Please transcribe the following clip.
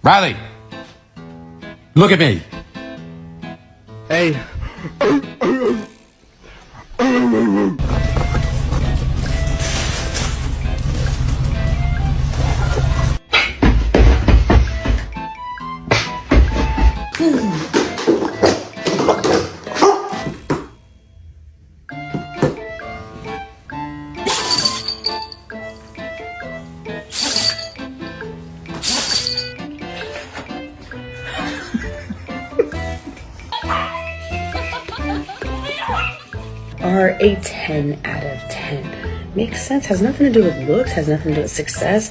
Riley, look at me. Hey. Are a 10 out of 10. Makes sense. Has nothing to do with looks, has nothing to do with success.